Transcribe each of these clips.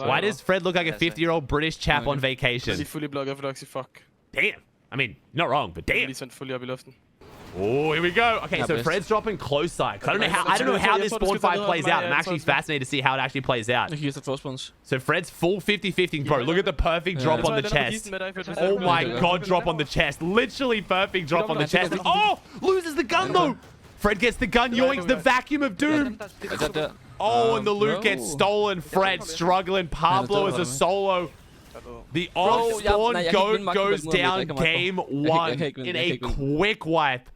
Why does Fred look like a 50-year-old British chap on vacation? De fully blogger Fredoxie, fuck. Damn. I mean, not wrong, but damn. Lige sendt fully op I luften. Oh, here we go. Okay, so Fred's dropping close side. I don't know how this spawn fight plays out. I'm actually fascinated to see how it actually plays out. So Fred's full 50-50, bro. Look at the perfect drop on the chest. Oh my god, drop on the chest. Literally perfect drop on the chest. Oh, loses the gun though. Fred gets the gun, yoinks the vacuum of doom. Oh, and the loot gets stolen. Fred struggling. Pablo is a solo. The off spawn goat goes down game 1 in a quick wipe.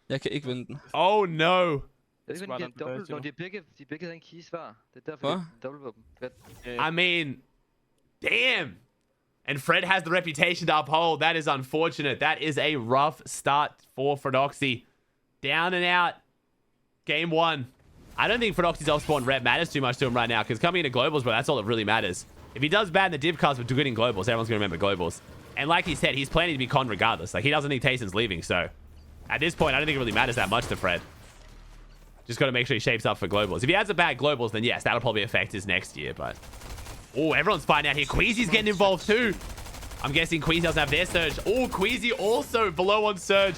Jeg kan ikke vinde den. Oh no. I mean, damn. And Fred has the reputation to uphold. That is unfortunate. That is a rough start for Fredoxie. Down and out. Game 1. I don't think Fredoxie's off spawn rep matters too much to him right now, because coming into globals, but that's all that really matters. If he does bad in the div cards but do good in globals, everyone's going to remember globals. And like he said, he's planning to be con regardless. Like, he doesn't think Tason's leaving, so at this point, I don't think it really matters that much to Fred. Just got to make sure he shapes up for globals. If he has a bad globals, then yes, that'll probably affect his next year, but... Oh, everyone's finding out here. Queasy's getting involved too. I'm guessing Queasy doesn't have their surge. Oh, Queasy also below on surge.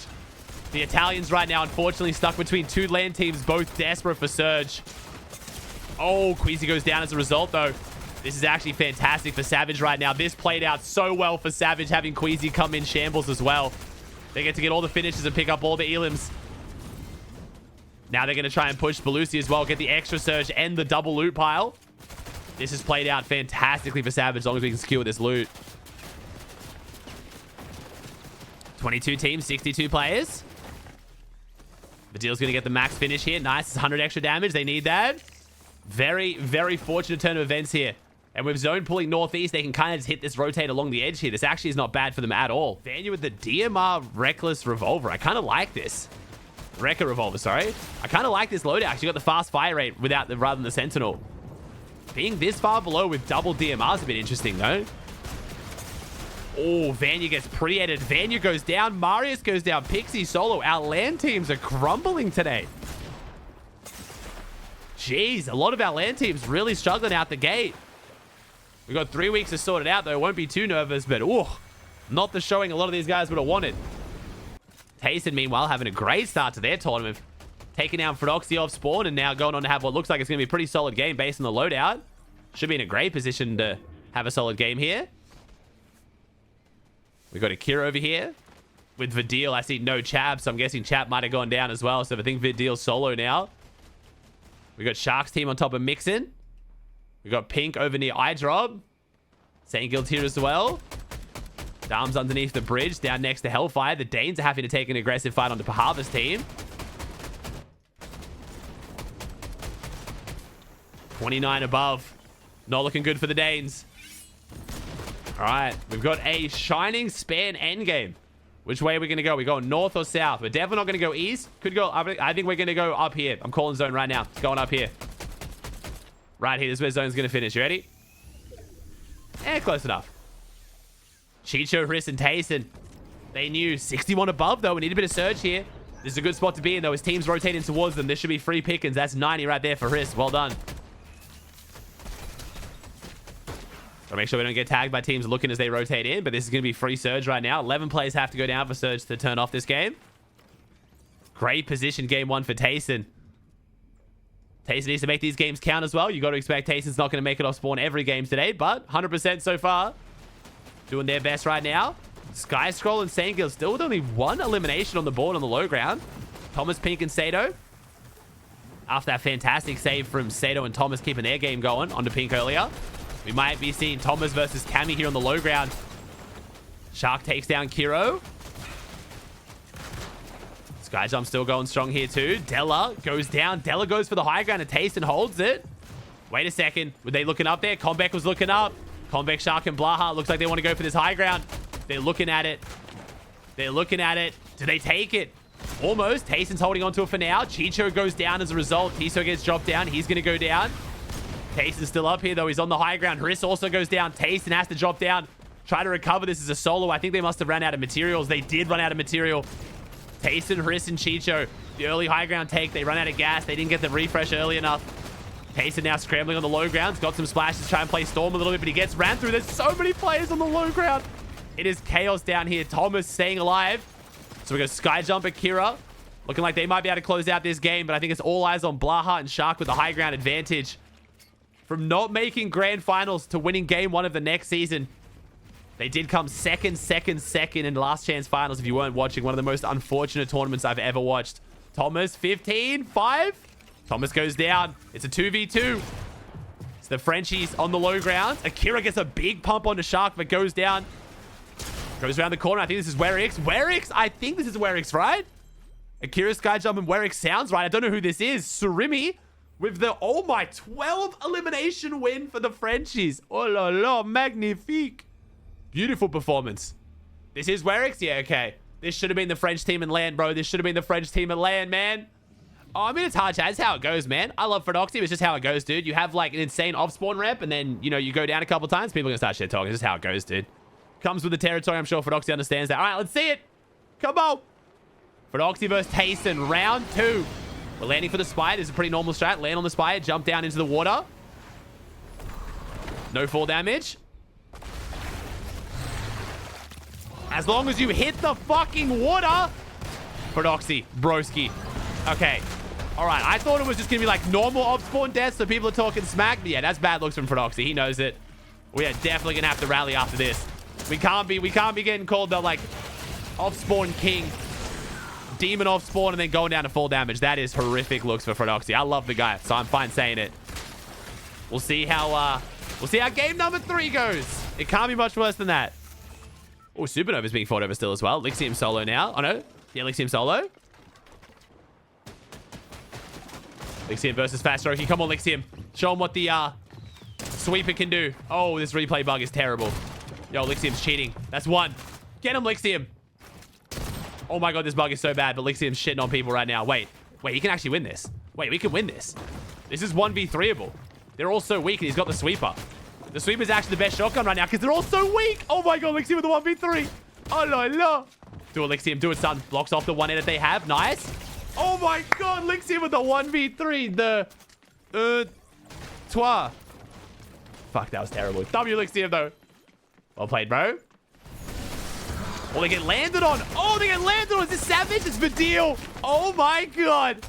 The Italians right now, unfortunately, stuck between two land teams, both desperate for surge. Oh, Queasy goes down as a result, though. This is actually fantastic for Savage right now. This played out so well for Savage, having Queasy come in shambles as well. They get to get all the finishes and pick up all the elims. Now they're going to try and push Belusi as well, get the extra surge and the double loot pile. This has played out fantastically for Savage, as long as we can secure this loot. 22 teams, 62 players. Vadeal's going to get the max finish here. Nice, it's 100 extra damage. They need that. Very, very fortunate turn of events here. And with Zone pulling northeast, they can kind of just hit this rotate along the edge here. This actually is not bad for them at all. Vanya with the DMR Reckless Revolver. I kind of like this. Wrecker Revolver, sorry. I kind of like this loadout. You got the fast fire rate rather than the Sentinel. Being this far below with double DMR is a bit interesting, though. Oh, Vanya gets predated. Vanya goes down. Marius goes down. Pixie solo. Our land teams are crumbling today. Jeez, a lot of our land teams really struggling out the gate. We've got 3 weeks to sort it out, though. Won't be too nervous, but not the showing a lot of these guys would have wanted. Tason, meanwhile, having a great start to their tournament. Taking down Fredoxie off spawn and now going on to have what looks like it's going to be a pretty solid game based on the loadout. Should be in a great position to have a solid game here. We've got a Kira over here. With Vadeal, I see no Chap, so I'm guessing Chap might have gone down as well. So I think Vadeal's solo now. We got Shark's team on top of Mixin. We got Pink over near iDrop. Saint Guild here as well. Dams underneath the bridge, down next to Hellfire. The Danes are having to take an aggressive fight onto Pahava's team. 29 above. Not looking good for the Danes. All right, we've got a Shining Span endgame. Which way are we going to go? We go north or south? We're definitely not going to go east. Could go, I think we're going to go up here. I'm calling zone right now. It's going up here. Right here. This is where zone's going to finish. You ready? Close enough. Chicho, Riss, and Tason. They knew 61 above, though. We need a bit of surge here. This is a good spot to be in, though. His team's rotating towards them. This should be free pickings. That's 90 right there for Riss. Well done. So make sure we don't get tagged by teams looking as they rotate in, but this is going to be free surge right now. 11 players have to go down for surge to turn off this game. Great position game 1 for Tason. Tason needs to make these games count as well. You got to expect Tason's not going to make it off spawn every game today, but 100% so far. Doing their best right now. Sky Scroll and Saint Guild still with only 1 elimination on the board on the low ground. Thomas, Pink, and Sato. After that fantastic save from Sato and Thomas keeping their game going onto Pink earlier. We might be seeing Thomas versus Cammy here on the low ground. Shark takes down Kiro. Skyjump still going strong here too. Della goes down. Della goes for the high ground and Tason holds it. Wait a second. Were they looking up there? Combeck was looking up. Combeck, Shark, and Blaha. Looks like they want to go for this high ground. They're looking at it. They're looking at it. Do they take it? Almost. Tason's holding on to it for now. Chicho goes down as a result. Tiso gets dropped down. He's going to go down. Tason's still up here, though. He's on the high ground. Riss also goes down. Tason has to drop down. Try to recover. This is a solo. I think they must have run out of materials. They did run out of material. Tason, Riss, and Chicho. The early high ground take. They run out of gas. They didn't get the refresh early enough. Tason now scrambling on the low ground. He's got some splashes to try and play Storm a little bit, but he gets ran through. There's so many players on the low ground. It is chaos down here. Thomas staying alive. So we got Sky Jump Akira. Looking like they might be able to close out this game, but I think it's all eyes on Blaha and Shark with the high ground advantage. From not making grand finals to winning game 1 of the next season, they did come second in last chance finals. If you weren't watching, one of the most unfortunate tournaments I've ever watched. Thomas, 15-5. Thomas goes down. It's a 2v2. It's the Frenchies on the low ground. Akira gets a big pump onto Shark, but goes down. Goes around the corner. I think this is Werix. Werix? I think this is Werix, right? Akira, Sky Jump, and Werix sounds right. I don't know who this is. Surimi with the, oh my, 12 elimination win for the Frenchies. Oh la la, magnifique. Beautiful performance. This is Werix? Yeah, okay. This should have been the French team in LAN, bro. This should have been the French team in LAN, man. Oh, I mean, it's hard, chat. It's how it goes, man. I love Fredoxie. It's just how it goes, dude. You have, like, an insane off-spawn rep, and then, you know, you go down a couple times, people are going to start shit-talking. It's just how it goes, dude. Comes with the territory. I'm sure Fredoxie understands that. All right, let's see it. Come on. Fredoxie versus Tason, round 2. We're landing for the spire. This is a pretty normal strat. Land on the spire, jump down into the water. No fall damage. As long as you hit the fucking water. Fredoxie, broski. Okay. All right. I thought it was just going to be like normal off-spawn deaths, so people are talking smack. But yeah, that's bad looks from Fredoxie. He knows it. We are definitely going to have to rally after this. We can't be getting called the, like, off-spawn king. Demon off-spawn and then going down to full damage. That is horrific looks for Fredoxie. I love the guy, so I'm fine saying it. We'll see how game number 3 goes. It can't be much worse than that. Oh, Supernova's being fought over still as well. Lixium solo now. Oh, no. Yeah, Lixium solo. Lixium versus Fast Stroke. Come on, Lixium. Show him what the sweeper can do. Oh, this replay bug is terrible. Yo, Lixium's cheating. That's 1. Get him, Lixium. Oh my god, this bug is so bad, but Lixium's shitting on people right now. Wait, he can actually win this. Wait, we can win this. This is 1v3able. They're all so weak, and he's got the sweeper. The sweeper's actually the best shotgun right now, because they're all so weak. Oh my god, Lixium with the 1v3. Oh la la. Do it, Lixium. Do it, son. Blocks off the one edit they have. Nice. Oh my god, Lixium with the 1v3. The... Twa. Fuck, that was terrible. W, Lixium, though. Well played, bro. Oh, they get landed on. Oh, they get landed on. Is this Savage? It's Vadeal. Oh, my God.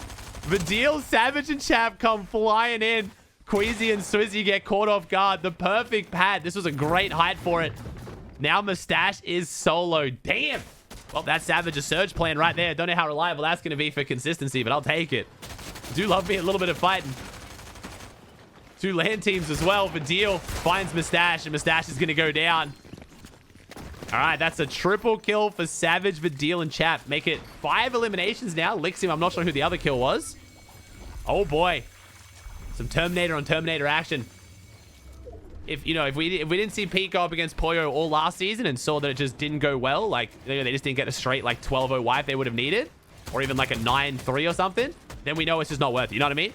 Vadeal, Savage, and Chap come flying in. Queasy and Swizzy get caught off guard. The perfect pad. This was a great height for it. Now Mustache is solo. Damn. Well, that's Savage's surge plan right there. Don't know how reliable that's going to be for consistency, but I'll take it. Do love me a little bit of fighting. 2 land teams as well. Vadeal finds Mustache, and Mustache is going to go down. All right, that's a triple kill for Savage, Vadeal, and Chap. Make it 5 eliminations now. Lixium, I'm not sure who the other kill was. Oh, boy. Some Terminator on Terminator action. If we didn't see Pete go up against Poyo all last season and saw that it just didn't go well, like, they just didn't get a straight, like, 12-0 wipe they would have needed, or even, like, a 9-3 or something, then we know it's just not worth it. You know what I mean?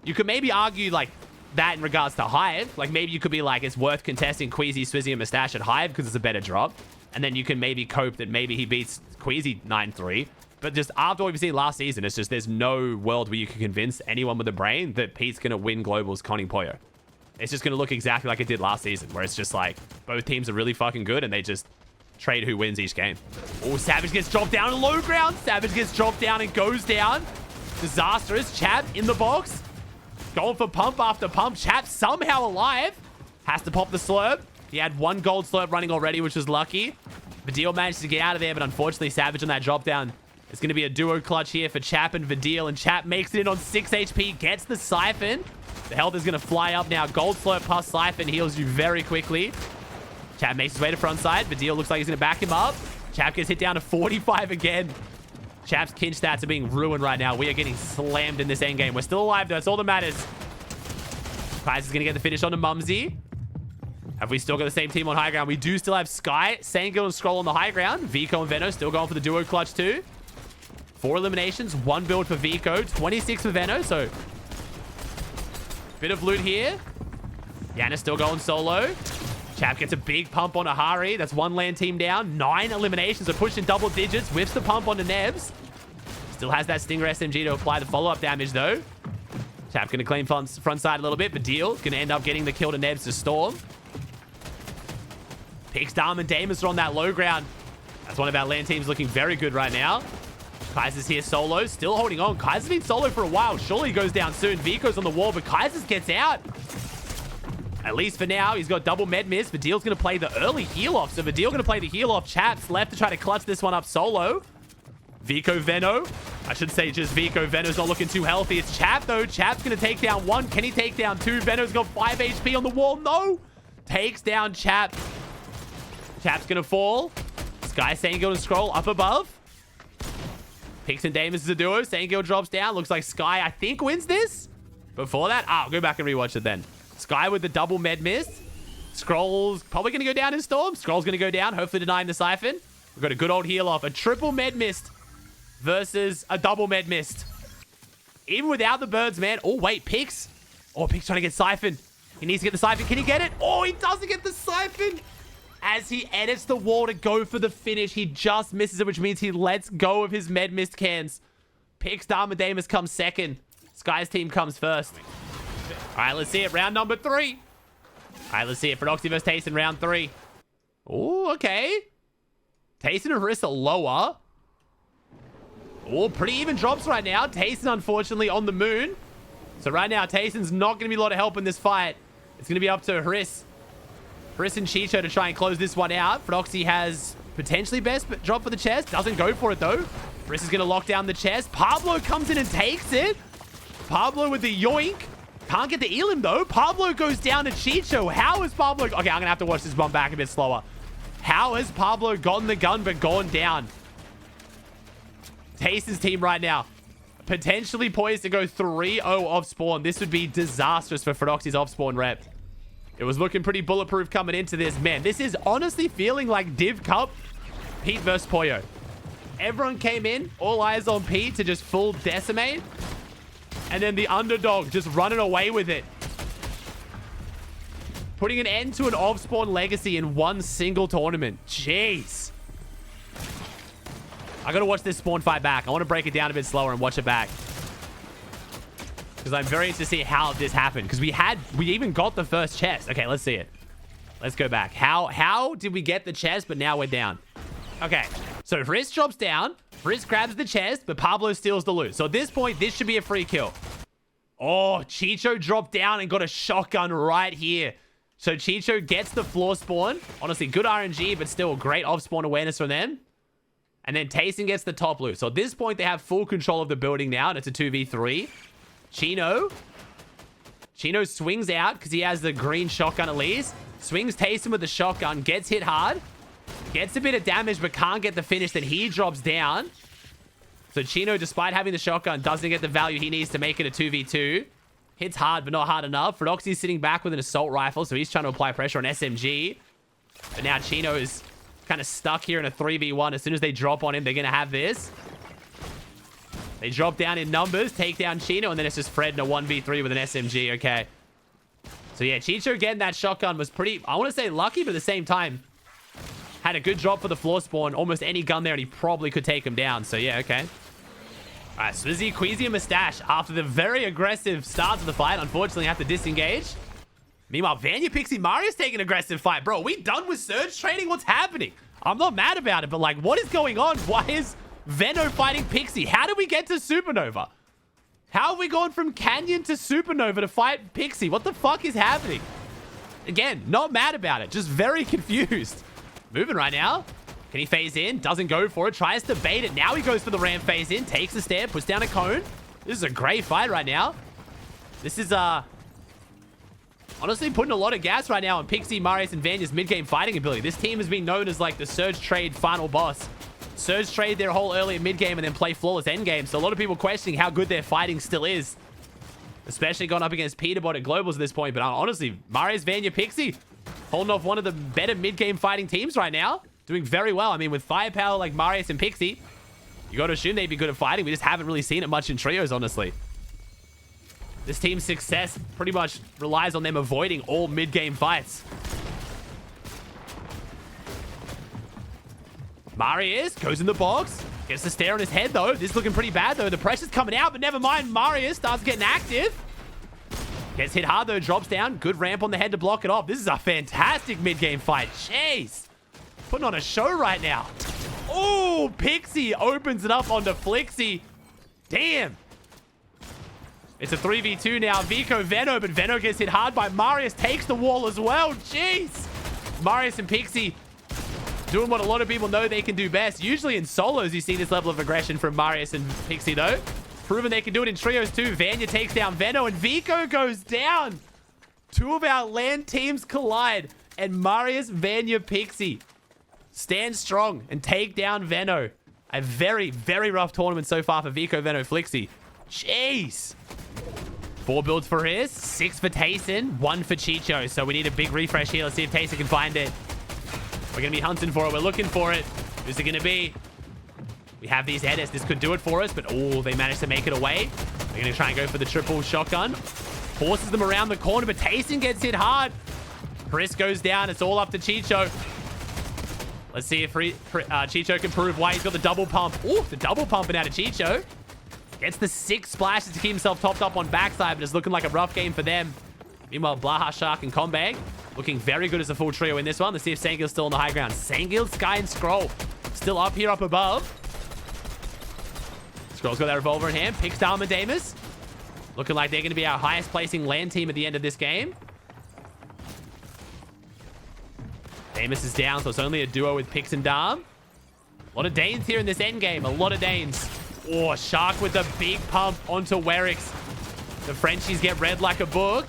You could maybe argue, like, that in regards to Hive. Like, maybe you could be like, it's worth contesting Queasy, Swizzy, and Mustache at Hive because it's a better drop. And then you can maybe cope that maybe he beats Queasy 9-3. But just after what we've seen last season, it's just there's no world where you can convince anyone with a brain that Pete's going to win Globals conning Poyo. It's just going to look exactly like it did last season, where it's just like, both teams are really fucking good and they just trade who wins each game. Oh, Savage gets dropped down on low ground. Savage gets dropped down and goes down. Disastrous. Chap in the box. Going for pump after pump. Chap somehow alive. Has to pop the slurp. He had 1 gold slurp running already, which was lucky. Vadeal managed to get out of there, but unfortunately, Savage on that drop down. It's going to be a duo clutch here for Chap and Vadeal, and Chap makes it in on 6 HP, gets the Siphon. The health is going to fly up now. Gold slurp plus Siphon heals you very quickly. Chap makes his way to front side. Vadeal looks like he's going to back him up. Chap gets hit down to 45 again. Chap's kinch stats are being ruined right now. We are getting slammed in this endgame. We're still alive, though. That's all that matters. Prize is going to get the finish onto Mumsy. Have we still got the same team on high ground? We do still have Sky, Sangil, and Scroll on the high ground. Vico and Veno still going for the duo clutch, too. 4 eliminations, 1 build for Vico, 26 for Veno, so bit of loot here. Yana still going solo. Chap gets a big pump on Ahari. That's 1 land team down. 9 eliminations are pushing double digits. Whips the pump onto Nebs. Still has that Stinger SMG to apply the follow-up damage, though. Chap going to claim front side a little bit. Vadeal going to end up getting the kill to Nebs to Storm. Pix, Dom, and Damus are on that low ground. That's one of our land teams looking very good right now. Kaiser's here solo, still holding on. Kaiser's been solo for a while. Surely he goes down soon. Vico's on the wall, but Kaiser's gets out. At least for now, he's got double med miss. Vadeal's going to play the early heal off. So Vadeal going to play the heal off. Chap's left to try to clutch this one up solo. Vico Veno. I should say just Vico. Veno's not looking too healthy. It's Chap, though. Chap's going to take down one. Can he take down two? Veno's got 5 HP on the wall. No. Takes down Chap. Chap's going to fall. Sky Sangil to scroll up above. Pix and Damus is a duo. Sangil drops down. Looks like Sky, I think, wins this. Before that, I'll go back and rewatch it then. Sky with the double med miss. Scroll's probably going to go down in Storm. Scroll's going to go down, hopefully denying the Siphon. We've got a good old heal off. A triple med mist versus a double med mist. Even without the birds, man. Oh, wait, Pix. Oh, Pix trying to get Siphon. He needs to get the Siphon. Can he get it? Oh, he doesn't get the Siphon. As he edits the wall to go for the finish, he just misses it, which means he lets go of his med mist cans. Pix, Darmadamus comes second. Sky's team comes first. All right, let's see it. Round number 3. All right, let's see it. Fredoxie versus Tason, round 3. Oh, okay. Tason and Riss are lower. Oh, pretty even drops right now. Tason, unfortunately, on the moon. So right now, Tason's not going to be a lot of help in this fight. It's going to be up to Riss. Riss and Chicho to try and close this one out. Fredoxie has potentially best drop for the chest. Doesn't go for it, though. Riss is going to lock down the chest. Pablo comes in and takes it. Pablo with the yoink. Can't get the Elim, though. Pablo goes down to Chicho. How is Pablo... Okay, I'm going to have to watch this one back a bit slower. How has Pablo gotten the gun but gone down? Tason's team right now. Potentially poised to go 3-0 off spawn. This would be disastrous for Fredoxie's off spawn rep. It was looking pretty bulletproof coming into this. Man, this is honestly feeling like Div Cup Pete versus Poyo. Everyone came in, all eyes on Pete to just full decimate. And then the underdog just running away with it. Putting an end to an off-spawn legacy in one single tournament. Jeez. I gotta watch this spawn fight back. I want to break it down a bit slower and watch it back. Because I'm very interested to see how this happened. Because we even got the first chest. Okay, let's see it. Let's go back. How did we get the chest, but now we're down? Okay, so Riss drops down. Riss grabs the chest, but Pablo steals the loot. So at this point, this should be a free kill. Oh, Chicho dropped down and got a shotgun right here. So Chicho gets the floor spawn. Honestly, good RNG, but still great off-spawn awareness from them. And then Tason gets the top loot. So at this point, they have full control of the building now, and it's a 2v3. Chino swings out because he has the green shotgun at least. Swings Tason with the shotgun, gets hit hard. Gets a bit of damage, but can't get the finish. Then he drops down. So Chino, despite having the shotgun, doesn't get the value he needs to make it a 2v2. Hits hard, but not hard enough. Fredoxie's sitting back with an assault rifle, so he's trying to apply pressure on SMG. But now Chino is kind of stuck here in a 3v1. As soon as they drop on him, they're going to have this. They drop down in numbers, take down Chino, and then it's just Fred in a 1v3 with an SMG. Okay. So yeah, Chicho getting that shotgun was pretty, I want to say lucky, but at the same time, had a good drop for the floor spawn. Almost any gun there, and he probably could take him down. So yeah, okay. All right, Swizzy, Queasy, and Mustache, after the very aggressive start of the fight, unfortunately have to disengage. Meanwhile, Vanya, Pixie, Marius taking an aggressive fight. Bro, are we done with Surge trading? What's happening? I'm not mad about it, but like, what is going on? Why is Veno fighting Pixie? How did we get to Supernova? How have we gone from Canyon to Supernova to fight Pixie? What the fuck is happening? Again, not mad about it. Just very confused. Moving right now. Can he phase in? Doesn't go for it. Tries to bait it. Now he goes for the ramp phase in. Takes the stair. Puts down a cone. This is a great fight right now. This is, honestly putting a lot of gas right now on Pixie, Marius, and Vanya's mid-game fighting ability. This team has been known as, like, the Surge Trade final boss. Surge Trade their whole early and mid-game and then play flawless endgame. So a lot of people questioning how good their fighting still is. Especially going up against Peterbot at Globals at this point. But honestly, Marius, Vanya, Pixie holding off one of the better mid-game fighting teams right now. Doing very well. I mean, with firepower like Marius and Pixie, you got to assume they'd be good at fighting. We just haven't really seen it much in trios, honestly. This team's success pretty much relies on them avoiding all mid-game fights. Marius goes in the box. Gets the stare on his head, though. This is looking pretty bad, though. The pressure's coming out, but never mind. Marius starts getting active. Gets hit hard though, drops down. Good ramp on the head to block it off. This is a fantastic mid-game fight. Jeez. Putting on a show right now. Oh, Pixie opens it up onto Flixie. Damn. It's a 3v2 now. Vico, Veno, but Veno gets hit hard by Marius. Takes the wall as well. Jeez. Marius and Pixie doing what a lot of people know they can do best. Usually in solos, you see this level of aggression from Marius and Pixie, though. Proven they can do it in trios, too. Vanya takes down Veno, and Vico goes down. Two of our LAN teams collide, and Marius, Vanya, Pixie stand strong and take down Veno. A very, very rough tournament so far for Vico, Veno, Flixie. Jeez. 4 builds for his, 6 for Tason, 1 for Chicho. So we need a big refresh here. Let's see if Tason can find it. We're going to be hunting for it. We're looking for it. Who's it going to be? We have these headers. This could do it for us, but oh, they managed to make it away. They're going to try and go for the triple shotgun. Forces them around the corner, but Tason gets hit hard. Chris goes down. It's all up to Chicho. Let's see if Chicho can prove why he's got the double pump. Oh, the double pumping out of Chicho. Gets the 6 splashes to keep himself topped up on backside, but it's looking like a rough game for them. Meanwhile, Blaha, Shark, and Combag looking very good as a full trio in this one. Let's see if Sangil's still on the high ground. Sangil, Sky, and Scroll still up here, up above. Scroll's got that revolver in hand. Picks down Damas. Looking like they're going to be our highest placing LAN team at the end of this game. Damas is down, so it's only a duo with Pix and Dom. A lot of Danes here in this end game. A lot of Danes. Oh, Shark with a big pump onto Werix. The Frenchies get read like a book.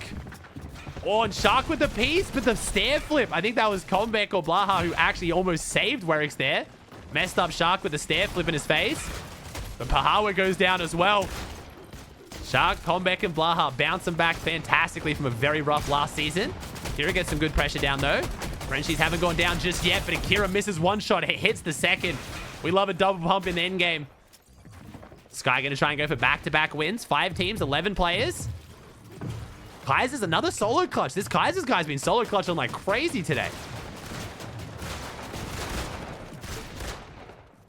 Oh, and Shark with the piece, but the stair flip. I think that was Combek or Blaha who actually almost saved Werix there. Messed up Shark with the stair flip in his face. But Pahawa goes down as well. Shark, Combek, and Blaha bouncing back fantastically from a very rough last season. Kira gets some good pressure down, though. Frenchies haven't gone down just yet, but Akira misses one shot. It hits the second. We love a double pump in the end game. Sky going to try and go for back-to-back wins. 5 teams, 11 players. Kaiser's another solo clutch. This Kaiser's guy's been solo clutching like crazy today.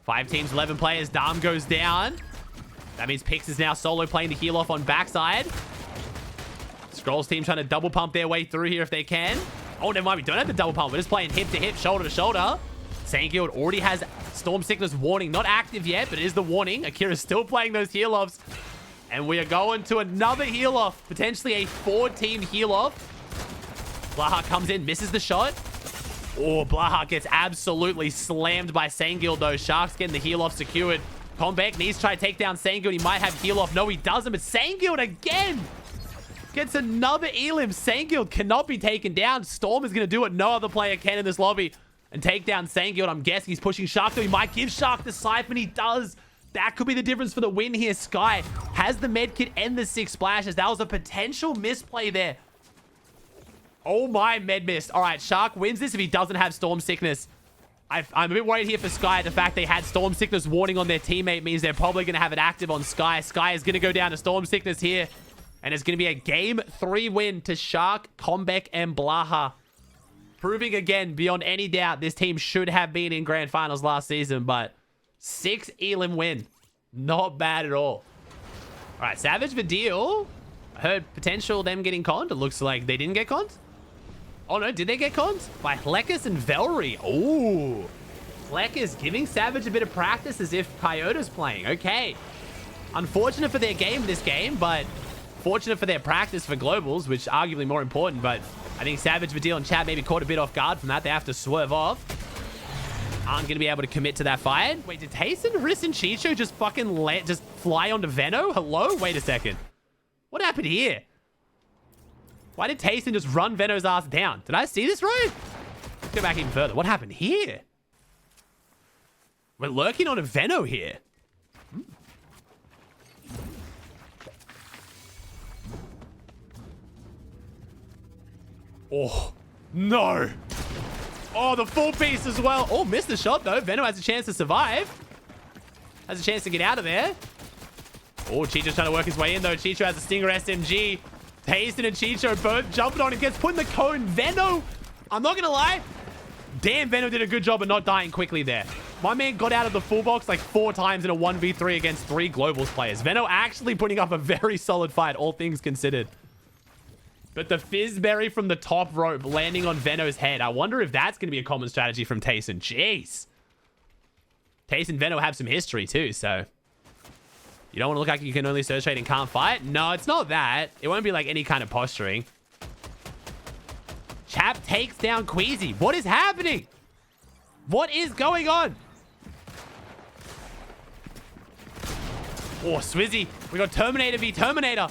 5 teams, 11 players. Dom goes down. That means Pix is now solo playing the heal off on backside. Scrolls team trying to double pump their way through here if they can. Oh, never mind. We don't have the double pump. We're just playing hip to hip, shoulder to shoulder. Sandguild already has Storm Sickness warning. Not active yet, but it is the warning. Akira's still playing those heal offs. And we are going to another heal off. Potentially a 4-team heal off. Blaha comes in, misses the shot. Oh, Blaha gets absolutely slammed by Sandguild though. Shark's getting the heal off secured. Combek needs to try to take down Sandguild. He might have heal off. No, he doesn't. But Sandguild again gets another elim. Sandguild cannot be taken down. Storm is going to do what no other player can in this lobby and take down Sandguild. I'm guessing he's pushing Shark though. He might give Shark the siphon. He does. That could be the difference for the win here. Sky has the medkit and the 6 splashes. That was a potential misplay there. Oh my, med missed. All right, Shark wins this if he doesn't have Storm Sickness. I'm a bit worried here for Sky. The fact they had Storm Sickness warning on their teammate means they're probably going to have it active on Sky. Sky is going to go down to Storm Sickness here. And it's going to be a Game 3 win to Shark, Combek, and Blaha. Proving again, beyond any doubt, this team should have been in Grand Finals last season, but 6 elim win. Not bad at all. All right, Savage Vadeal. I heard potential them getting conned. It looks like they didn't get conned. Oh, no. Did they get conned? By Hlekus and Velry. Oh. Hlekus giving Savage a bit of practice as if Kyoto's playing. Okay. Unfortunate for their game in this game, but fortunate for their practice for Globals, which arguably more important. But I think Savage, Vadeal, and Chap maybe caught a bit off guard from that. They have to swerve off. Aren't going to be able to commit to that fight. Wait, did Tason, Riss, and Chicho just fucking just fly onto Veno? Hello? Wait a second. What happened here? Why did Tason just run Veno's ass down? Did I see this right? Let's go back even further. What happened here? We're lurking on a Veno here. Oh, no. Oh, the full piece as well. Oh, missed the shot, though. Veno has a chance to survive. Has a chance to get out of there. Oh, Chicho's trying to work his way in, though. Chicho has a Stinger SMG. Tason and Chicho both jumping on him. Gets put in the cone. Veno, I'm not going to lie. Damn, Veno did a good job of not dying quickly there. My man got out of the full box like 4 times in a 1v3 against 3 Globals players. Veno actually putting up a very solid fight, all things considered. But the fizzberry from the top rope landing on Veno's head. I wonder if that's going to be a common strategy from Tason. Jeez. Tason and Veno have some history too, so... You don't want to look like you can only search trade and can't fight? No, it's not that. It won't be like any kind of posturing. Chap takes down Queasy. What is happening? What is going on? Oh, Swizzy. We got Terminator v Terminator.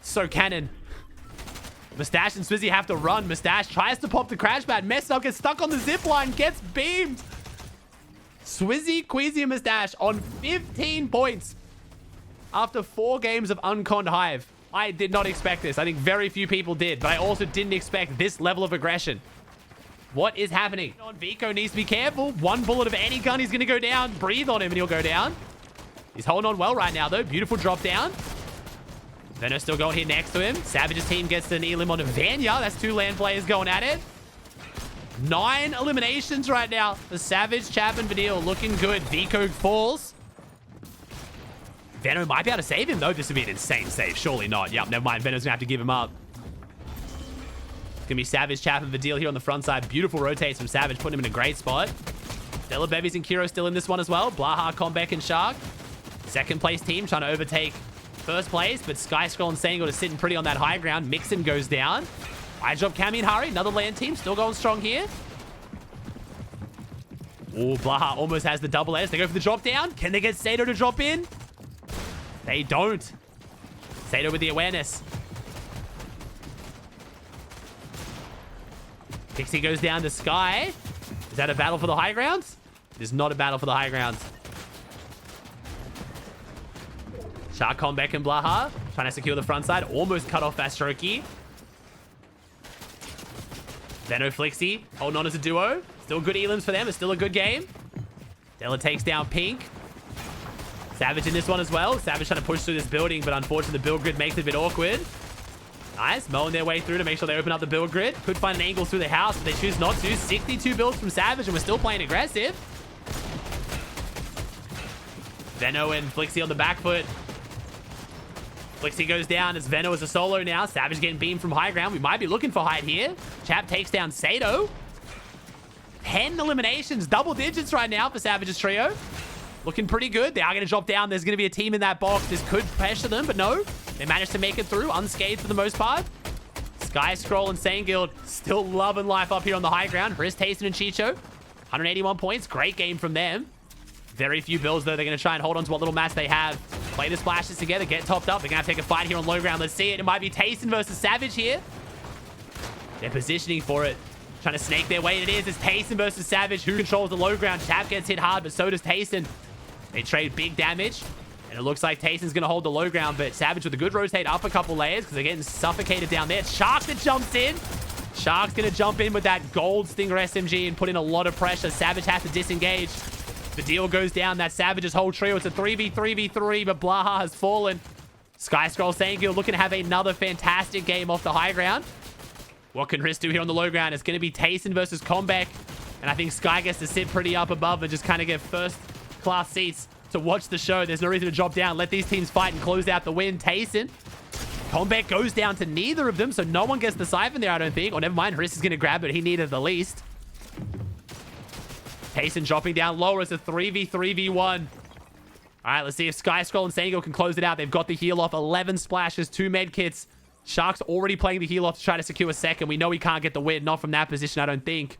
So canon. Mustache and Swizzy have to run. Mustache tries to pop the crash pad. Messes up, gets stuck on the zip line, gets beamed. Swizzy, Queasy, and Mustache on 15 points after 4 games of unconned Hive. I did not expect this. I think very few people did, but I also didn't expect this level of aggression. What is happening? Vico needs to be careful. One bullet of any gun, he's going to go down. Breathe on him and he'll go down. He's holding on well right now, though. Beautiful drop down. Veno's still going here next to him. Savage's team gets an elim on Vanya. That's 2 land players going at it. 9 eliminations right now for Savage, Chap, and Vadeal. Looking good. Vico falls. Veno might be able to save him, though. This would be an insane save. Surely not. Yep, never mind. Veno's going to have to give him up. It's going to be Savage, Chap, and Vadeal here on the front side. Beautiful rotates from Savage, putting him in a great spot. Stella Bevies and Kiro still in this one as well. Blaha, Combek, and Shark. Second place team trying to overtake first place, but Sky Scroll and Sango is sitting pretty on that high ground. Mixon goes down. I drop Cammy and Hari. Another land team still going strong here. Oh, Blaha almost has the double S. They go for the drop down. Can they get Sato to drop in? They don't. Sato with the awareness. Pixie goes down to Sky. Is that a battle for the high grounds? It is not a battle for the high grounds. Shark, Combek, and Blaha trying to secure the front side. Almost cut off Vastroki. Veno, Flixie holding on as a duo. Still good elims for them. It's still a good game. Della takes down Pink. Savage in this one as well. Savage trying to push through this building, but unfortunately the build grid makes it a bit awkward. Nice. Mowing their way through to make sure they open up the build grid. Could find an angle through the house, but they choose not to. 62 builds from Savage, and we're still playing aggressive. Veno and Flixie on the back foot. Flixie goes down as Veno is a solo now. Savage getting beamed from high ground. We might be looking for height here. Chap takes down Sato. 10 eliminations, double digits right now for Savage's trio. Looking pretty good. They are going to drop down. There's going to be a team in that box. This could pressure them, but no. They managed to make it through unscathed for the most part. Sky Scroll and Sane Guild still loving life up here on the high ground. Riz, Tason, and Chicho. 181 points. Great game from them. Very few builds, though. They're going to try and hold on to what little match they have. Play the splashes together. Get topped up. They're going to have to take a fight here on low ground. Let's see it. It might be Tason versus Savage here. They're positioning for it. Trying to snake their way. It is. It's Tason versus Savage. Who controls the low ground? Chap gets hit hard, but so does Tason. They trade big damage. And it looks like Tason's going to hold the low ground, but Savage with a good rotate up a couple layers because they're getting suffocated down there. Shark that jumps in. Shark's going to jump in with that gold Stinger SMG and put in a lot of pressure. Savage has to disengage. The deal goes down. That Savage's whole trio. It's a 3v3v3, but Blaha has fallen. Sky Scroll Sangil looking to have another fantastic game off the high ground. What can Riz do here on the low ground? It's going to be Tason versus Combek. And I think Sky gets to sit pretty up above and just kind of get first-class seats to watch the show. There's no reason to drop down. Let these teams fight and close out the win. Tason. Combek goes down to neither of them, so no one gets the siphon there, I don't think. Oh, never mind. Riz is going to grab it. He needed the least. Tason dropping down lower. It's a 3v3v1. All right, let's see if Sky Scroll and Sango can close it out. They've got the heal off. 11 splashes, 2 med kits. Shark's already playing the heal off to try to secure a second. We know he can't get the win. Not from that position, I don't think.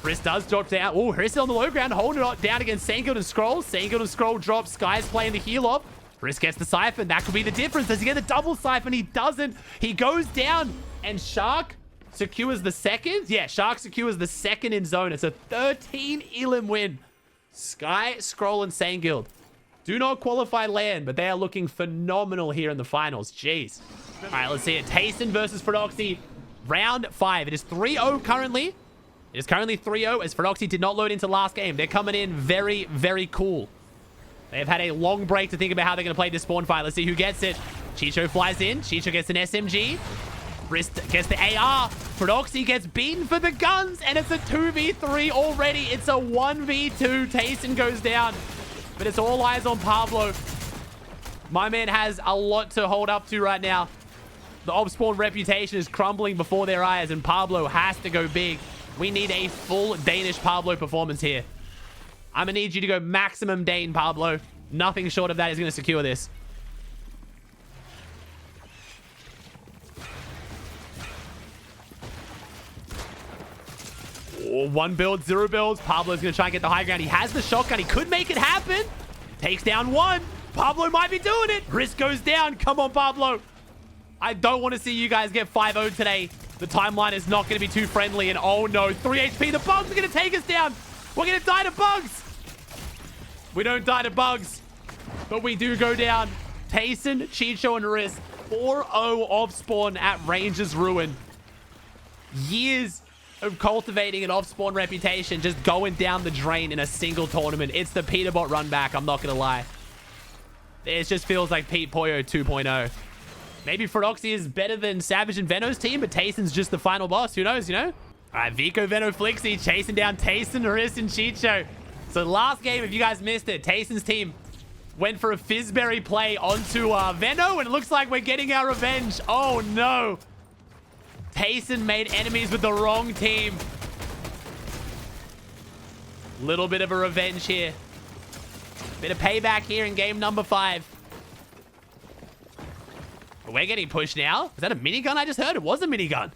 Chris does drop down. Oh, Chris is on the low ground, holding it down against Sanguild and Scroll. Sanguild and Scroll drop. Sky's playing the heal off. Chris gets the siphon. That could be the difference. Does he get the double siphon? He doesn't. He goes down, and Shark secures the second. Yeah, Shark secures the second in zone. It's a 13 elim win. Sky, Scroll, and Sanguild do not qualify land, but they are looking phenomenal here in the finals. Jeez. All right, let's see it. Tason versus Fredoxie. Round 5. It is 3-0 currently. It is currently 3-0 as Fredoxie did not load into last game. They're coming in very, very cool. They have had a long break to think about how they're going to play this spawn fight. Let's see who gets it. Chicho flies in. Chicho gets an SMG. Wrist gets the AR. Fredoxie gets beaten for the guns, and it's a 2v3 already. It's a 1v2. Tason goes down, but it's all eyes on Pablo. My man has a lot to hold up to right now. The off-spawn reputation is crumbling before their eyes, and Pablo has to go big. We need a full Danish Pablo performance here. I'm going to need you to go maximum Dane, Pablo. Nothing short of that is going to secure this. Oh, 1 build, 0 builds. Pablo's going to try and get the high ground. He has the shotgun. He could make it happen. Takes down 1. Pablo might be doing it. Risk goes down. Come on, Pablo. I don't want to see you guys get 5-0 today. The timeline is not going to be too friendly. And oh no, 3 HP. The bugs are going to take us down. We're going to die to bugs. We don't die to bugs, but we do go down. Tason, Chicho, and Risk 4-0 off spawn at Ranger's Ruin. Years of cultivating an off spawn reputation just going down the drain in a single tournament. It's the Peterbot run back. I'm not going to lie. It just feels like Pete Poyo 2.0. Maybe Fredoxie is better than Savage and Veno's team, but Tason's just the final boss. Who knows, you know? All right, Vico, Veno, Flixie chasing down Tason, Risk, and Chicho. So last game, if you guys missed it, Tason's team went for a Fizzberry play onto Veno, and it looks like we're getting our revenge. Oh, no. Tason made enemies with the wrong team. Little bit of a revenge here. Bit of payback here in game number 5. But we're getting pushed now. Is that a minigun I just heard? It was a minigun.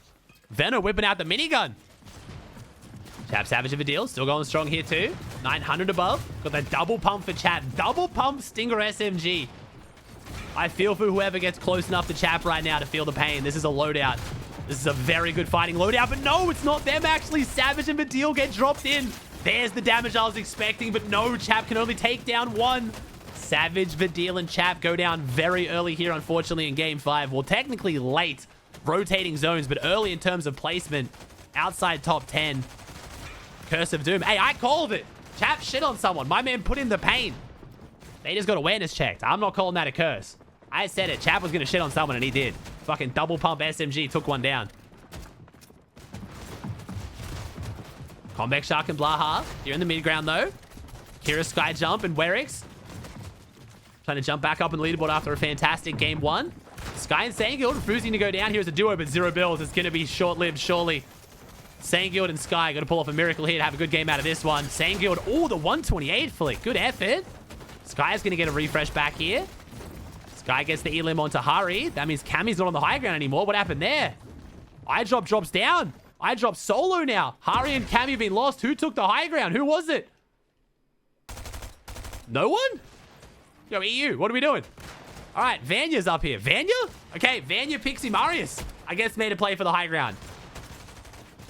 Veno whipping out the minigun. Chap, Savage and Vadeal still going strong here too. 900 above. Got the double pump for Chap. Double pump Stinger SMG. I feel for whoever gets close enough to Chap right now to feel the pain. This is a loadout. This is a very good fighting loadout. But no, it's not them actually. Savage and Vadeal get dropped in. There's the damage I was expecting. But no, Chap can only take down 1. Savage, Vadeal, and Chap go down very early here, unfortunately, in game 5. Well, technically late rotating zones, but early in terms of placement. Outside top 10. Curse of Doom. Hey, I called it. Chap shit on someone. My man put in the pain. They just got awareness checked. I'm not calling that a curse. I said it. Chap was going to shit on someone, and he did. Fucking double pump SMG took one down. Convex Shark and Blaha. You're in the mid ground, though. Kira Sky Jump and Werix trying to jump back up in the leaderboard after a fantastic game 1. Sky and Sangild refusing to go down here as a duo, but 0 builds. It's going to be short-lived, surely. Sangild and Sky got to pull off a miracle here to have a good game out of this one. Sangild, oh, the 128 flick. Good effort. Sky is going to get a refresh back here. Sky gets the elim onto Hari. That means Cammy's not on the high ground anymore. What happened there? iDrop drops down. iDrop solo now. Hari and Cammy have been lost. Who took the high ground? Who was it? No one? Yo, EU, what are we doing? All right, Vanya's up here. Vanya? Okay, Vanya, Pixie, Marius. I guess made a play for the high ground.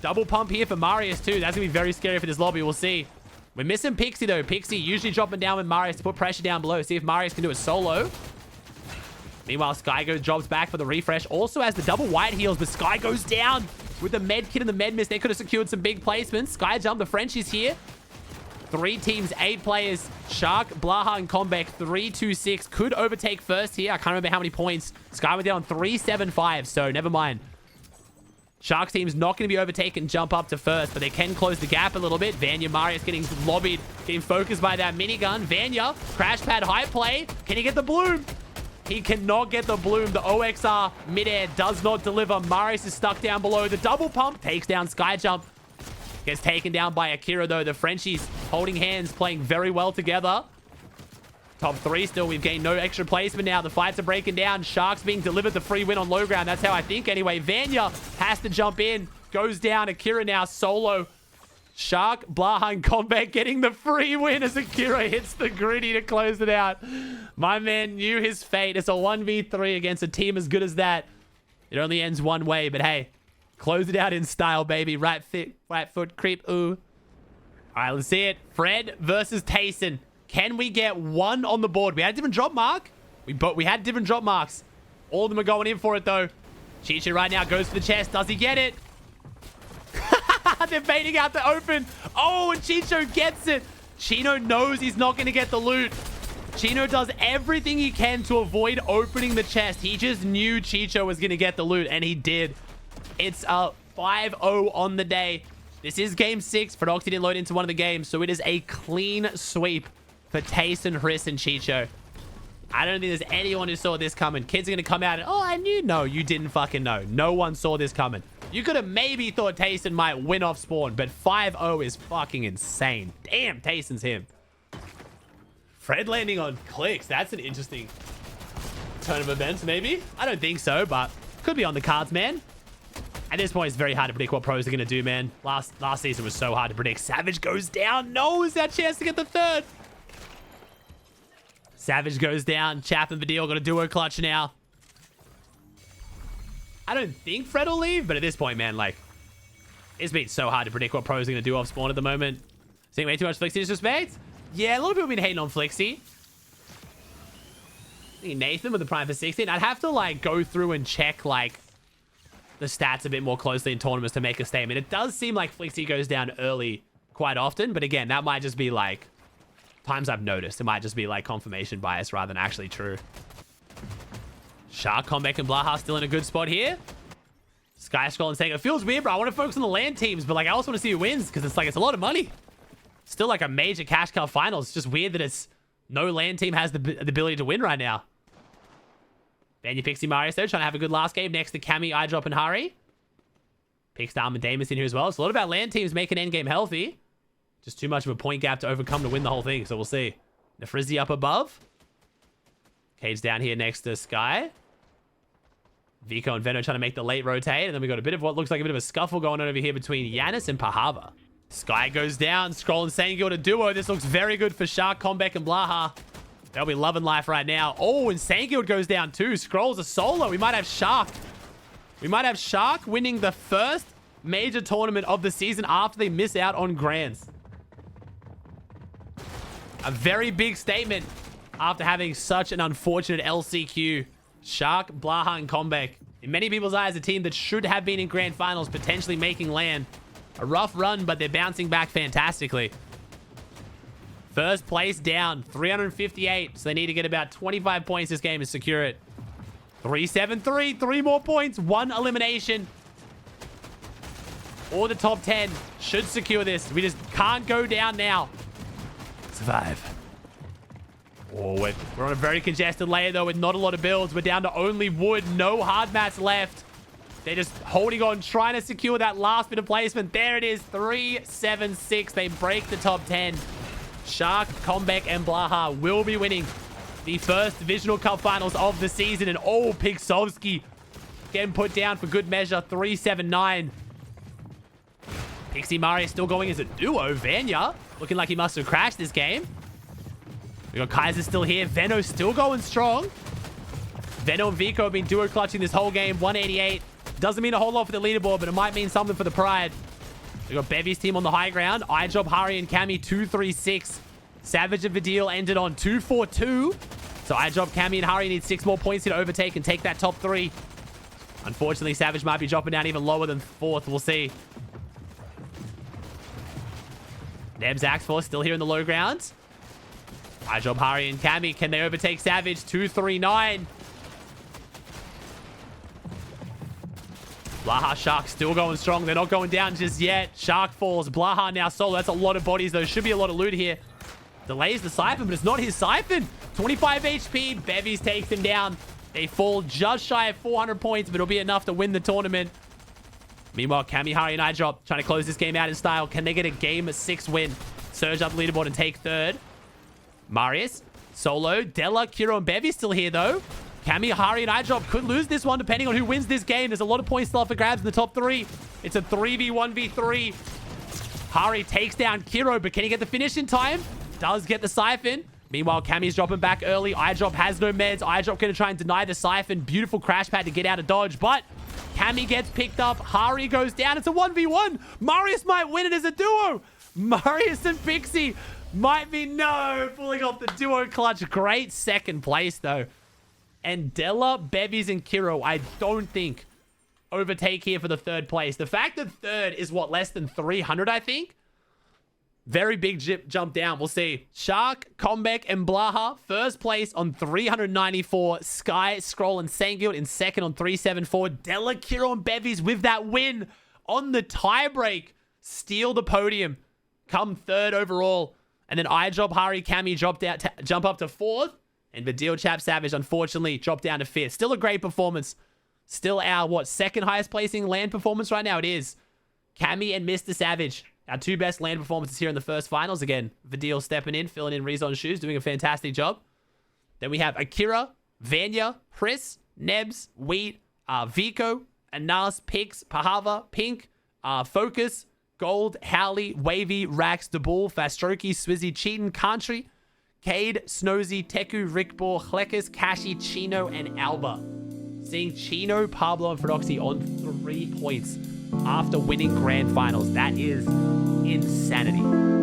Double pump here for Marius, too. That's going to be very scary for this lobby. We'll see. We're missing Pixie, though. Pixie usually dropping down with Marius to put pressure down below. See if Marius can do it solo. Meanwhile, Sky drops back for the refresh. Also has the double white heals, but Sky goes down with the med kit and the med mist. They could have secured some big placements. Sky jump. The Frenchies here. 3 teams, 8 players. Shark, Blaha, and Combeck. 3-2-6. Could overtake first here. I can't remember how many points. Sky went down 3-7-5, so never mind. Shark's team's not going to be overtaken, jump up to first, but they can close the gap a little bit. Vanya, Marius getting lobbied, getting focused by that minigun. Vanya, crash pad, high play. Can he get the bloom? He cannot get the bloom. The OXR midair does not deliver. Marius is stuck down below. The double pump takes down Sky Jump. Gets taken down by Akira, though. The Frenchies holding hands, playing very well together. Top 3 still. We've gained no extra placement now. The fights are breaking down. Sharks being delivered the free win on low ground. That's how I think anyway. Vanya has to jump in. Goes down. Akira now solo. Shark, Blaha, and Combat getting the free win as Akira hits the gritty to close it out. My man knew his fate. It's a 1v3 against a team as good as that. It only ends one way, but hey, close it out in style, baby. Right foot creep. Ooh. All right, let's see it. Fred versus Tason. Can we get 1 on the board? We had a different drop mark. We had different drop marks. All of them are going in for it, though. Chicho right now goes for the chest. Does he get it? They're baiting out the open. Oh, and Chicho gets it. Chino knows he's not going to get the loot. Chino does everything he can to avoid opening the chest. He just knew Chicho was going to get the loot, and he did. It's a 5-0 on the day. This is game 6. Fredoxie didn't load into one of the games, so it is a clean sweep for Tason, Risk, and Chicho. I don't think there's anyone who saw this coming. Kids are going to come out and, oh, I knew. No, you didn't fucking know. No one saw this coming. You could have maybe thought Tason might win off spawn, but 5-0 is fucking insane. Damn, Tason's him. Fred landing on clicks. That's an interesting turn of events, maybe. I don't think so, but could be on the cards, man. At this point, it's very hard to predict what pros are going to do, man. Last season was so hard to predict. Savage goes down. No, is that chance to get the third? Savage goes down. Chap and Vadeal got a duo clutch now. I don't think Fred will leave, but at this point, man, like, it's been so hard to predict what pros are going to do off spawn at the moment. Seeing way too much Flixie disrespect? Yeah, a lot of people have been hating on Flixie. I think Nathan with the prime for 16. I'd have to, like, go through and check, like, the stats a bit more closely in tournaments to make a statement. It does seem like Flixie goes down early quite often, but again, that might just be, like, times I've noticed. It might just be, like, confirmation bias rather than actually true. Shark, Comeback, and Blaha still in a good spot here. Sky Scroll and saying, it feels weird, bro. I want to focus on the LAN teams, but, like, I also want to see who wins because it's, like, it's a lot of money. Still, like, a major cash cow finals. It's just weird that it's no LAN team has the ability to win right now. Banya Pixie Marius though, trying to have a good last game next to Cammy, Eyedrop, and Hari. Pixstar and Damus in here as well. It's a lot about LAN teams making endgame healthy. Just too much of a point gap to overcome to win the whole thing, so we'll see. Nefrizzi up above. Cage down here next to Sky. Vico and Veno trying to make the late rotate, and then we got a bit of what looks like a bit of a scuffle going on over here between Yanis and Pahava. Sky goes down. Scroll and Sangil to duo. This looks very good for Shark, Comeback, and Blaha. They'll be loving life right now. Oh, and Sangil goes down too. Scrolls a solo. We might have Shark. We might have Shark winning the first major tournament of the season after they miss out on Grands. A very big statement after having such an unfortunate LCQ. Shark, Blaha, and Comeback. In many people's eyes, a team that should have been in grand finals, potentially making LAN. A rough run, but they're bouncing back fantastically. First place down, 358. So they need to get about 25 points this game to secure it. 3-7-3, 3 more points, 1 elimination. Or the top 10 should secure this. We just can't go down now. Survive. Oh, we're on a very congested layer, though, with not a lot of builds. We're down to only wood, no hard mats left. They're just holding on, trying to secure that last bit of placement. There it is, 3-7-6. They break the top 10. Shark, Comeback, and Blaha will be winning the first Divisional Cup Finals of the season. And oh, Pixovsky getting put down for good measure, 3-7-9. Pixie Mario still going as a duo. Vanya looking like he must have crashed this game. We got Kaiser still here. Veno still going strong. Veno and Vico have been duo clutching this whole game. 188. Doesn't mean a whole lot for the leaderboard, but it might mean something for the pride. We got Bevy's team on the high ground. Eyedrop, Hari, and Cammy 2-3-6. Savage and Vadeal ended on 2-4-2. So Eyedrop, Cammy, and Hari need 6 more points here to overtake and take that top 3. Unfortunately, Savage might be dropping down even lower than 4th. We'll see. Neb's Axe Force still here in the low ground. Eyedrop, Hari, and Cammy. Can they overtake Savage? 2-3-9. Blaha, Shark still going strong. They're not going down just yet. Shark falls. Blaha now solo. That's a lot of bodies, though. Should be a lot of loot here. Delays the Siphon, but it's not his Siphon. 25 HP. Bevies takes him down. They fall just shy of 400 points, but it'll be enough to win the tournament. Meanwhile, Cammy, Hari, and Eyedrop trying to close this game out in style. Can they get a game 6 win? Surge up the leaderboard and take 3rd. Marius, Solo, Della, Kiro, and Bevy still here, though. Cammy, Hari, and Eyedrop could lose this one depending on who wins this game. There's a lot of points still up for grabs in the top 3. It's a 3v1v3. Hari takes down Kiro, but can he get the finish in time? Does get the Siphon. Meanwhile, Cammy's dropping back early. Eyedrop has no meds. Eyedrop going to try and deny the Siphon. Beautiful crash pad to get out of dodge, but Cammy gets picked up. Hari goes down. It's a 1v1. Marius might win it as a duo. Marius and Pixie might be, no, pulling off the duo clutch. Great second place, though. And Della, Bevies, and Kiro, I don't think overtake here for the 3rd place. The fact that 3rd is, what, less than 300, I think? Very big jump down. We'll see. Shark, Comeback, and Blaha, 1st place on 394. Sky, Scroll, and Sangil in 2nd on 374. Della, Kiro, and Bevies with that win on the tiebreak. Steal the podium. Come 3rd overall. And then Eyedrop, Hari, Cammy jump up to 4th. And Vadeal, Chap, Savage, unfortunately, dropped down to 5th. Still a great performance. Still our, second highest placing land performance right now? It is. Cammy and MrSavage, our 2 best land performances here in the first finals. Again, Vadeal stepping in, filling in Rezon's shoes, doing a fantastic job. Then we have Akira, Vanya, Chris, Nebs, Wheat, Vico, Anas, Pix, Pahava, Pink, Focus, Gold, Howley, Wavy, Rax, Debull, Fastroki, Swizzy, Cheatin, Country, Cade, Snozy, Teku, Rickball, Chlekis, Kashi, Chino, and Alba. Seeing Chino, Pablo, and Fredoxie on 3 points after winning grand finals. That is insanity.